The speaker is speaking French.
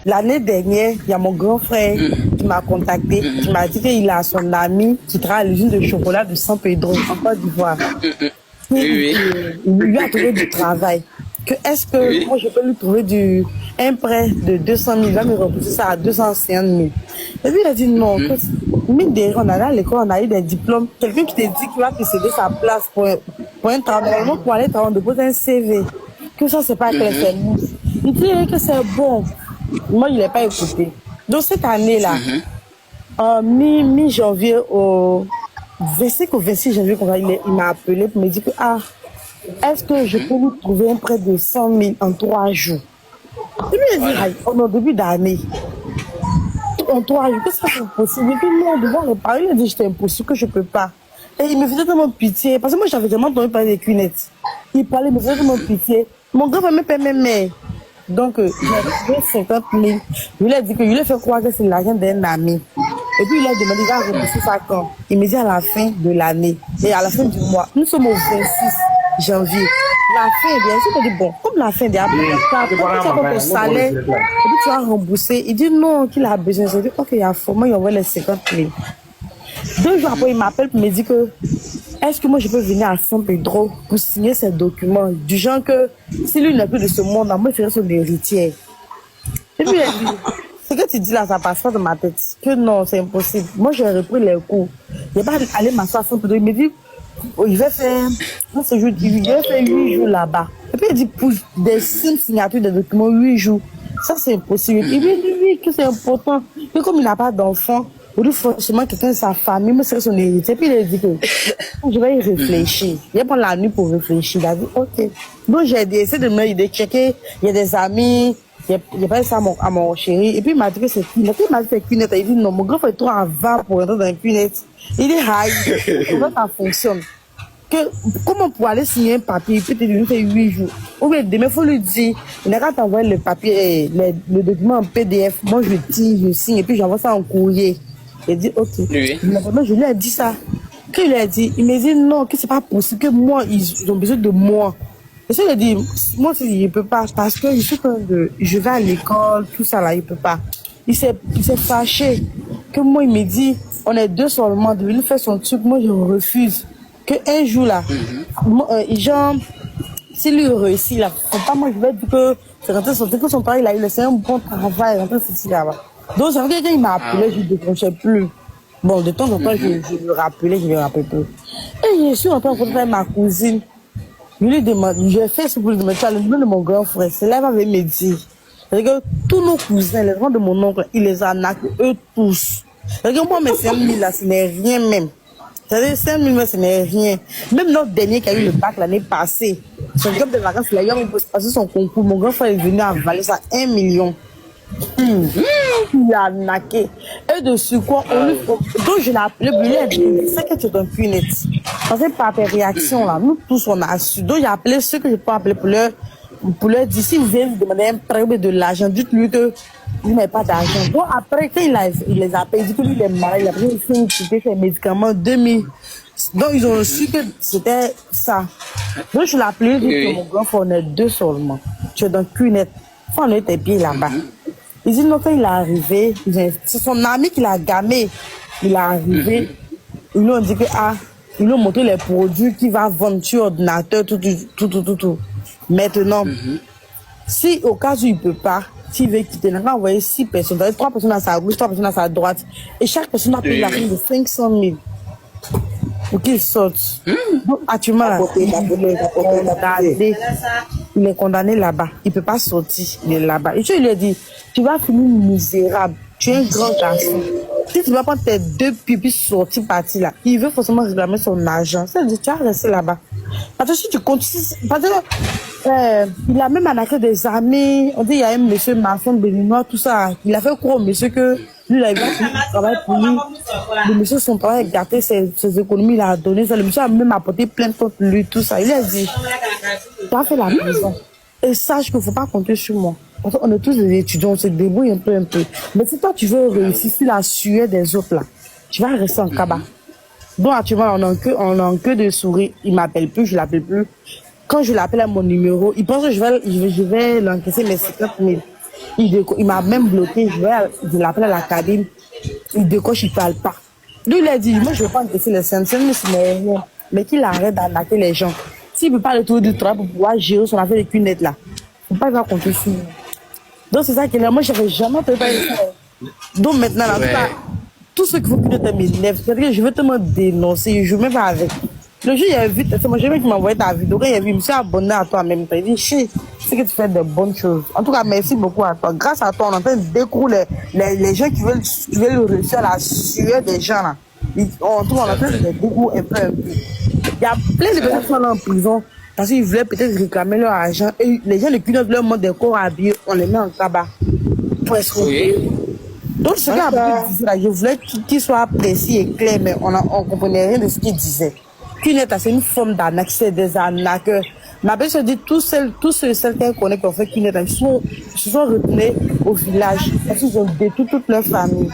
L'année dernière, il y a mon grand frère qui m'a contacté, qui m'a dit qu'il a son ami qui travaille à l'usine de chocolat de San Pedro, en Côte d'Ivoire. Il lui a trouvé du travail. Que est-ce que moi je peux lui trouver un prêt de 200 000, il va me rembourser ça à 250 000. Et puis il a dit non, mine de rien, on allait à l'école, on a eu des diplômes. Quelqu'un qui te dit qu'il va te céder sa place pour un travail, pour aller travailler, on dépose un CV. Que ça, c'est pas clair, c'est mousse. Il dit que c'est bon. Moi, il n'est pas écouté. Donc cette année-là, mi-janvier au 25 ou 26 janvier, il m'a appelé pour me dire que est-ce que je peux lui trouver un prêt de 100 000 en 3 jours? Et puis il a dit, au début d'année, en 3 jours, que ça c'est possible? Et puis non, devant les parents, il a dit, j'étais impossible, que je peux pas. Et il me faisait tellement pitié, parce que moi j'avais tellement entendu parler des cunettes. Il parlait, il me faisait tellement pitié. Mon grand frère me paie mes mères. Donc, j'ai 50 000. Je lui ai dit que je lui ai fait croire que c'est l'argent d'un ami. Et puis, il a demandé, il va rembourser ça quand? Il me dit à la fin de l'année. Et à la fin du mois. Nous sommes au 26 janvier. La fin, bien sûr, il dit, bon, comme la fin, tu as ton salaire, et puis tu vas rembourser. Il dit non, qu'il a besoin. Je dis, ok, il y a faux. Moi, il envoie les 50 000. 2 jours après, il m'appelle pour me dire que est-ce que moi je peux venir à San Pedro pour signer ces documents du genre que si lui n'est plus de ce monde, moi je serai son héritière. Et puis il a dit, ce que tu dis là, ça passe pas dans ma tête. Que non, c'est impossible. Moi j'ai repris les cours. Il n'est pas allé m'asseoir à San Pedro. Il me dit, il va faire 8 jours là-bas. Et puis il dit, pour des signatures de documents, 8 jours. Ça c'est impossible. Il me dit, oui, que c'est important. Mais comme il n'a pas d'enfant, il dit forcément quelqu'un de sa famille, mais c'est son héritier. Puis il a dit que je vais y réfléchir. Il va prendre la nuit pour réfléchir. Il a dit ok. Donc j'ai essayé de checker. Il y a des amis. Il a pas ça à mon chéri. Et puis il m'a dit que c'est cunette. Il m'a dit que c'est cunette. Il dit non, mon grand frère est trop avant pour entrer dans une cunette. Il dit aïe, comment ça fonctionne? Comment pour aller signer un papier, peut-être il fait 8 jours. Ou bien demain, il faut lui dire, il n'a qu'à t'envoyer le papier, le document en PDF. Moi je tire, je signe et puis j'envoie ça en courrier. Il dit ok. Oui. Je lui ai dit ça. Quand il a dit, il m'a dit non, que c'est pas possible, que moi, ils ont besoin de moi. Et ça, il a dit, moi, il ne peut pas, parce que je vais à l'école, tout ça là, il ne peut pas. Il s'est fâché. Que moi, il me dit, on est 2 seulement, de venir faire son truc, moi, je refuse. Que un jour là, genre, s'il lui réussit là, pas moi, je vais dire que c'est rentré son travail, il a eu un bon travail, rentré ceci là-bas. Donc, ça veut dire qu'il m'a appelé, je ne décrochais plus. Bon, de temps en temps, je le rappelais, je ne le rappelais plus. Et je suis rentrée en contact avec ma cousine. Je lui demande, j'ai fait ce pour lui demander, le nom de mon grand frère, c'est là, il m'avait me dire. C'est-à-dire que tous nos cousins, les gens de mon oncle, il les arnaque, eux tous. C'est-à-dire que moi, mes 5 000 là, ce n'est rien même. C'est-à-dire 5 000 là, ce n'est rien. Même notre dernier qui a eu le bac l'année passée, son job de vacances, il a eu un peu passé son concours. Mon grand frère est venu avaler ça 1 million. Il a naqué. Et dessus quoi, donc je l'ai appelé, lui a dit, c'est que tu es dans punette. Parce que par tes réactions là, nous tous on a su. Donc j'ai appelé ceux que je peux appeler pour leur dire, si vous venez lui demander un prêt de l'argent, dites-lui que vous n'avez pas d'argent. Donc après, quand il les appelle, il dit que lui il est malade, il a pris une quitté ses médicaments 2000. Donc ils ont su que c'était ça. Donc je l'ai appelé, je dis que mon grand frère, on est 2 seulement. Tu es dans punette. Faut enlever tes pieds là-bas. Il dit non, quand il est arrivé, c'est son ami qui l'a gamé. Il est arrivé, ils lui ont dit que ils lui ont montré les produits qu'il va vendre sur ordinateur, tout. Maintenant, si au cas où il ne peut pas, s'il veut quitter, il va envoyer 6 personnes, 3 personnes à sa gauche, 3 personnes à sa droite, et chaque personne a payé la somme de 500 000 pour qu'il sorte. Donc, actuellement, là, il est condamné là-bas. Il ne peut pas sortir. Il est là-bas. Et tu lui as dit, tu vas finir misérable. Tu es un grand garçon. Si tu vas prendre tes 2 pipis sortir partir là, il veut forcément réclamer son argent. Ça veut dire, tu vas rester là-bas. Parce que si tu continues, parce que, il a même arnaqué des amis. On dit, il y a un monsieur maçon béninois, tout ça. Il a fait croire au monsieur que lui, il a travaillé pour lui. Le monsieur, son travail a gâté ses économies, il a donné ça. Le monsieur a même apporté plainte contre lui, tout ça. Il a dit, tu as fait la maison. Et sache qu'il ne faut pas compter sur moi. On est tous des étudiants, on se débrouille un peu. Mais si toi, tu veux réussir sur la sueur des autres, là, tu vas rester en cabas. Donc, actuellement, on a que de souris. Il ne m'appelle plus, je ne l'appelle plus. Quand je l'appelle à mon numéro, il pense que je vais l'encaisser mes 50 000. Il m'a même bloqué. Je l'appelle à la cabine. Il décoche, il ne parle pas. Lui, il a dit, moi, je ne veux pas encaisser les scènes, mais qu'il arrête d'arnaquer les gens. S'il ne peut pas le trouver du travail pour pouvoir gérer son affaire de cunettes là, il ne faut pas va compter sur moi. Donc, c'est ça que là, moi, je n'avais jamais préparé ça. Donc, maintenant, en tout cas, tout ce qu'il faut que tu m'énerve, c'est-à-dire que je veux te me dénoncer, je ne veux même pas avec. Le jour, il a vu, c'est mon chéri qui m'a envoyé ta vidéo. Quand il a vu, il me s'est abonné à toi en même temps. Il dit, c'est que tu fais de bonnes choses. En tout cas, merci beaucoup à toi. Grâce à toi, on est en train de découvrir les gens qui veulent réussir à la sueur des gens là. En tout cas, on est en train de les découvrir un peu. Il y a plein de personnes qui sont là en prison parce qu'ils voulaient peut-être réclamer leur argent. Et les gens de Cunotte leur montrent des corps habillés, on les met en tabac. Pour escroquer. Donc, ce gars disait là, je voulais qu'il soit précis et clair, mais on ne comprenait rien de ce qu'il disait. Cunette, c'est une forme d'arnaque, c'est des arnaqueurs. Ma belle se dit, tous ceux qu'elle connaît qui ont fait Cunette, ils se sont retournés au village parce qu'ils ont détruit toute leur famille.